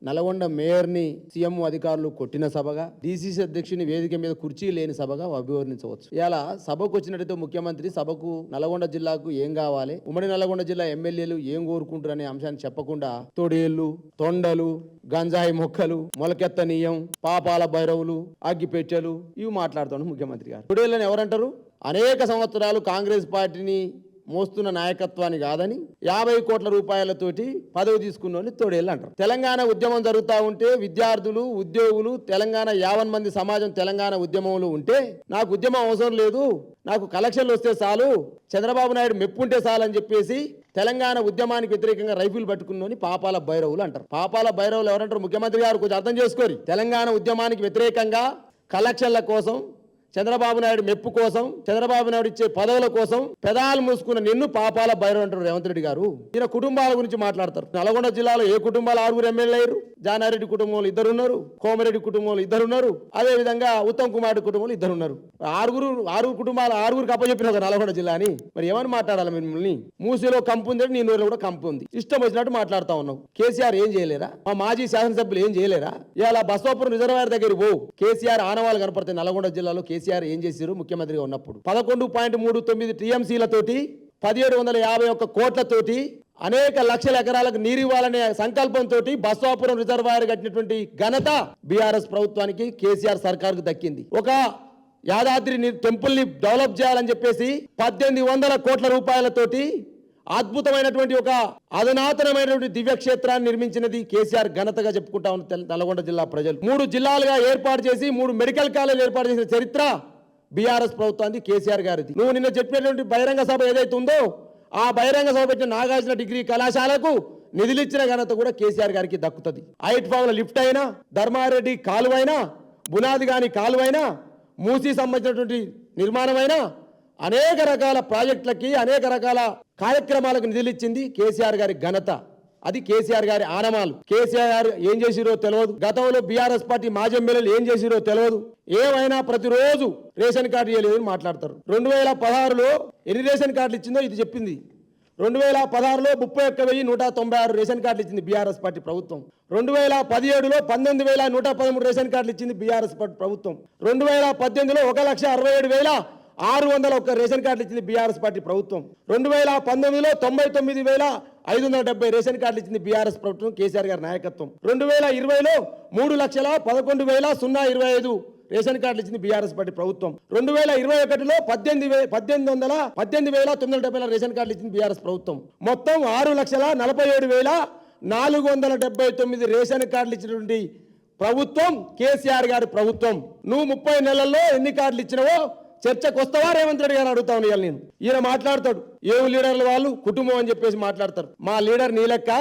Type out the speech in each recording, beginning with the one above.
Nalgonda మేయర్ని CM అధికారులు కొట్టిన సభగా, DCC అధ్యక్షుని వేదిక మీద కుర్చీ లేని సభగా అభివర్ణించవచ్చు. ఇలా సభకు వచ్చినట్టయితే ముఖ్యమంత్రి సభకు నల్గొండ జిల్లాకు ఏం కావాలి, ఉమ్మడి నల్గొండ జిల్లా ఎమ్మెల్యేలు ఏం కోరుకుంటారు అనే అంశాన్ని చెప్పకుండా తొడేళ్లు, తొండలు, గంజాయి మొక్కలు, మొలకెత్తనీయం, పాపాల భైరవులు, అగ్గిపెట్టెలు ఇవి మాట్లాడుతున్నాడు ముఖ్యమంత్రి గారు. తొడేళ్ళని ఎవరంటారు? అనేక సంవత్సరాలు కాంగ్రెస్ పార్టీని మోస్తున్న నాయకత్వాన్ని కాదని 50 కోట్ల రూపాయలతోటి పదవి తీసుకున్నోని తోడేళ్ళు అంటారు. తెలంగాణ ఉద్యమం జరుగుతూ ఉంటే విద్యార్థులు, ఉద్యోగులు, తెలంగాణ 50 మంది సమాజం తెలంగాణ ఉద్యమంలో ఉంటే నాకు ఉద్యమం అవసరం లేదు, నాకు కలెక్షన్లు వస్తే చాలు, చంద్రబాబు నాయుడు మెప్పుంటే చాలని చెప్పేసి తెలంగాణ ఉద్యమానికి వ్యతిరేకంగా రైఫిల్ పట్టుకున్నోని పాపాల భైరవులు అంటారు. పాపాల భైరవులు ఎవరంటారు? ముఖ్యమంత్రి గారు కొంచెం అర్థం చేసుకోరి. తెలంగాణ ఉద్యమానికి వ్యతిరేకంగా కలెక్షన్ల కోసం, చంద్రబాబు నాయుడు మెప్పు కోసం, చంద్రబాబు నాయుడు ఇచ్చే పదవుల కోసం పెదాలు మూసుకున్న నిన్ను పాపాల భైరవ అంటారు రేవంత్ రెడ్డి గారు. ఈయన కుటుంబాల గురించి మాట్లాడతారు. నల్గొండ జిల్లాలో ఏ కుటుంబాలు 6 ఎమ్మెల్యేలు అయ్యారు? జానారెడ్డి కుటుంబంలో 2 ఉన్నారు, కోమరెడ్డి కుటుంబంలో 2 ఉన్నారు, అదే విధంగా ఉత్తమ్ కుమార్ కుటుంబంలో 2 ఉన్నారు. 6 కుటుంబాలు 6కి అప్పచెప్పిన ఒక నల్గొండ జిల్లాని మరి ఏమని మాట్లాడాలి? మిమ్మల్ని మూసీలో కంపు ఉంది, నీ నూరులో కూడా కంపు ఉంది, ఇష్టం వచ్చినట్టు మాట్లాడుతా ఉన్నావు. కేసీఆర్ ఏం చేయలేరా? మా మాజీ శాసనసభ్యులు ఏం చేయలేరా? ఇలా బసవాపురం రిజర్వాయర్ దగ్గర పో, కేసీఆర్ ఆనవాళ్ళు కనపడతాయి. నల్గొండ జిల్లాలో కేసీఆర్ ఏం చేశారు ముఖ్యమంత్రిగా ఉన్నప్పుడు? 11.39 టీఎంసీలతోటి 1751 కోట్లతోటి అనేక లక్షల ఎకరాలకు నీరు ఇవ్వాలనే సంకల్పంతో బసవాపురం రిజర్వాయర్ కట్టినటువంటి ఘనత బీఆర్ఎస్ ప్రభుత్వానికి, కేసీఆర్ సర్కార్కు దక్కింది. ఒక యాదాద్రి టెంపుల్ ని డెవలప్ చేయాలని చెప్పేసి 1800 కోట్ల రూపాయలతోటి అద్భుతమైనటువంటి ఒక అధునాతనమైనటువంటి దివ్యక్షేత్రాన్ని నిర్మించినది కేసీఆర్ ఘనతగా చెప్పుకుంటా ఉన్న నల్గొండ జిల్లా ప్రజలు. 3 జిల్లాలుగా ఏర్పాటు చేసి 3 మెడికల్ కాలేజీలు ఏర్పాటు చేసిన చరిత్ర బీఆర్ఎస్ ప్రభుత్వానికి, కేసీఆర్ గారిది. నువ్వు నిన్న చెప్పినటువంటి బహిరంగ సభ ఏదైతే ఉందో ఆ బహిరంగ సభ పెట్టిన నాగార్జున డిగ్రీ కళాశాలకు నిధులిచ్చిన ఘనత కూడా కేసీఆర్ గారికి దక్కుతుంది. హైట్ ఫామ్ల లిఫ్ట్ అయినా, ధర్మారెడ్డి కాలువైనా, బునాది గాని కాలువైనా, మూసీ సంబంధించినటువంటి నిర్మాణమైనా అనేక రకాల ప్రాజెక్టులకి, అనేక రకాల కార్యక్రమాలకు నిధులిచ్చింది కేసీఆర్ గారి ఘనత. అది కేసీఆర్ గారి ఆనమాలు. కేసీఆర్ ఏం చేసిరో తెలియదు, గతంలో బీఆర్ఎస్ పార్టీ మాజీ ఎమ్మెల్యేలు ఏం చేసిరో తెలియదు. ఏమైనా ప్రతిరోజు రేషన్ కార్డు ఇవ్వలేదని మాట్లాడతారు. 2016లో ఎన్ని రేషన్ కార్డులు ఇచ్చిందో ఇది చెప్పింది. 2016లో 31,196 రేషన్ కార్డులు ఇచ్చింది బీఆర్ఎస్ పార్టీ ప్రభుత్వం. 2017లో 19,113 రేషన్ కార్డులు ఇచ్చింది బీఆర్ఎస్ పార్టీ ప్రభుత్వం. 2018లో 1,67,601 రేషన్ కార్డులు ఇచ్చింది బీఆర్ఎస్ పార్టీ ప్రభుత్వం. 2019లో 99,570 రేషన్ కార్డులు ఇచ్చింది బీఆర్ఎస్ ప్రభుత్వం, కేసీఆర్ గారి నాయకత్వం. 2020లో 3,11,025 రేషన్ కార్డులు ఇచ్చింది బీఆర్ఎస్ పార్టీ ప్రభుత్వం. 2021లో 18,970 రేషన్ కార్డులు ఇచ్చింది బీఆర్ఎస్ ప్రభుత్వం. మొత్తం 6,47,479 రేషన్ కార్డులు ఇచ్చినటువంటి ప్రభుత్వం కేసీఆర్ గారి ప్రభుత్వం. నువ్వు 30 నెలల్లో ఎన్ని కార్డులు ఇచ్చినావో చర్చకు వస్తావా రేవంత్ రెడ్డి గారు అడుగుతా ఉన్నాను నేను. ఈయన మాట్లాడతాడు, ఏం లీడర్లు వాళ్ళు కుటుంబం అని చెప్పేసి మాట్లాడతారు. మా లీడర్ నీ లెక్క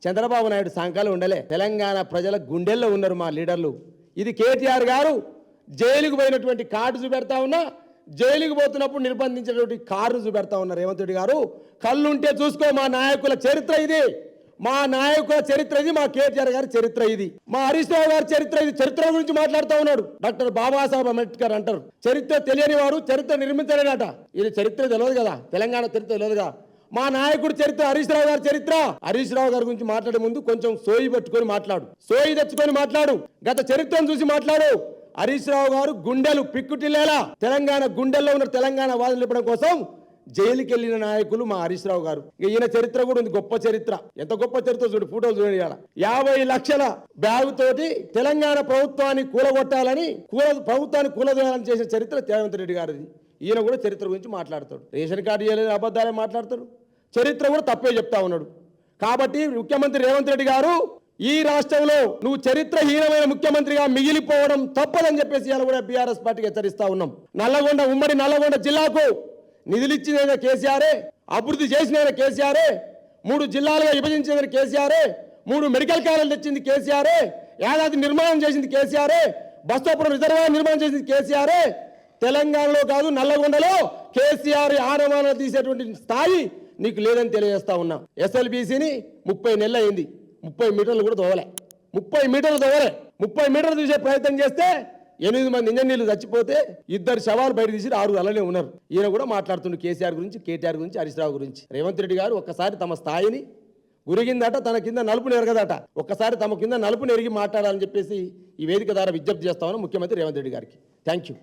చంద్రబాబు నాయుడు సంకాలు ఉండలే, తెలంగాణ ప్రజల గుండెల్లో ఉన్నారు మా లీడర్లు. ఇది కేటీఆర్ గారు జైలుకు పోయినటువంటి కార్డు చూపెడతా ఉన్నా, జైలుకు పోతున్నప్పుడు నిర్బంధించినటువంటి కార్డు చూపెడతా ఉన్నారు రేవంత్ రెడ్డి గారు. కళ్ళుంటే చూసుకో, మా నాయకుల చరిత్ర ఇది, మా నాయకుల చరిత్ర ఇది, మా కేటీఆర్ గారి చరిత్ర ఇది, మా హరీష్ రావు గారి చరిత్ర ఇది. చరిత్ర గురించి మాట్లాడుతూ ఉన్నాడు. డాక్టర్ బాబాసాహెబ్ అంబేద్కర్ అంటారు, చరిత్ర తెలియని వారు చరిత్ర నిర్మించలేనట. ఇది చరిత్ర తెలియదు కదా, తెలంగాణ చరిత్ర తెలియదుగా. మా నాయకుడి చరిత్ర, హరీష్ రావు గారి చరిత్ర. హరీష్ రావు గారి గురించి మాట్లాడే ముందు కొంచెం సోయి పెట్టుకొని మాట్లాడు, సోయి తెచ్చుకొని మాట్లాడు, గత చరిత్రను చూసి మాట్లాడు. హరీష్ రావు గారు గుండెలు పిక్కుటిల్లేలా తెలంగాణ గుండెల్లో ఉన్న తెలంగాణ వాదులు ఇవ్వడం కోసం జైలుకి వెళ్ళిన నాయకులు మా హరీష్ రావు గారు. ఈయన చరిత్ర కూడా ఉంది, గొప్ప చరిత్ర. ఎంత గొప్ప చరిత్ర చూడు, ఫోటోలు చూడండి. 50 లక్షల బ్యాగు తోటి తెలంగాణ ప్రభుత్వాన్ని కూలగొట్టాలని, ప్రభుత్వాన్ని కూలదోయాలని చేసిన చరిత్ర రేవంత్ రెడ్డి గారిది. ఈయన కూడా చరిత్ర గురించి మాట్లాడతాడు. రేషన్ కార్డు ఇవ్వలేదు అబద్ధాలే మాట్లాడతాడు, చరిత్ర కూడా తప్పే చెప్తా ఉన్నాడు. కాబట్టి ముఖ్యమంత్రి రేవంత్ రెడ్డి గారు, ఈ రాష్ట్రంలో నువ్వు చరిత్రహీనమైన ముఖ్యమంత్రిగా మిగిలిపోవడం తప్పదని చెప్పేసి ఇలా కూడా బీఆర్ఎస్ పార్టీకి హెచ్చరిస్తా ఉన్నాం. నల్లగొండ, ఉమ్మడి నల్లగొండ జిల్లాకు నిధులిచ్చిన కేసీఆరే, అభివృద్ధి చేసిన కేసీఆరే, 3 జిల్లాలుగా విభజించిన కేసీఆరే, 3 మెడికల్ కాలేజీలు తెచ్చింది కేసీఆరే, యాదాద్రి నిర్మాణం చేసింది కేసీఆరే, బసవాపురం రిజర్వాయర్ నిర్మాణం చేసింది కేసీఆరే. తెలంగాణలో కాదు నల్లగొండలో కేసీఆర్ ఆనవాన తీసేటువంటి స్థాయి నీకు లేదని తెలియజేస్తా ఉన్నా. ఎస్ఎల్బీసీని 30 నెలలు అయింది, 30 మీటర్లు కూడా తోవలే, 30 మీటర్లు తోవలే. 30 మీటర్లు తీసే ప్రయత్నం చేస్తే 8 మంది ఇంజనీర్లు చచ్చిపోతే 2 శవాలు బయట తీసి 6 అలానే ఉన్నారు. ఈయన కూడా మాట్లాడుతుండే కేసీఆర్ గురించి, కేటీఆర్ గురించి, హరీష్ రావు గురించి. రేవంత్ రెడ్డి గారు ఒక్కసారి తమ స్థాయిని గురిగిందట, తన కింద నలుపు నెరగదట. ఒక్కసారి తమ కింద నలుపు నెరిగి మాట్లాడాలని చెప్పేసి ఈ వేదిక ద్వారా విజ్ఞప్తి చేస్తామని ముఖ్యమంత్రి రేవంత్ రెడ్డి గారికి. Thank you.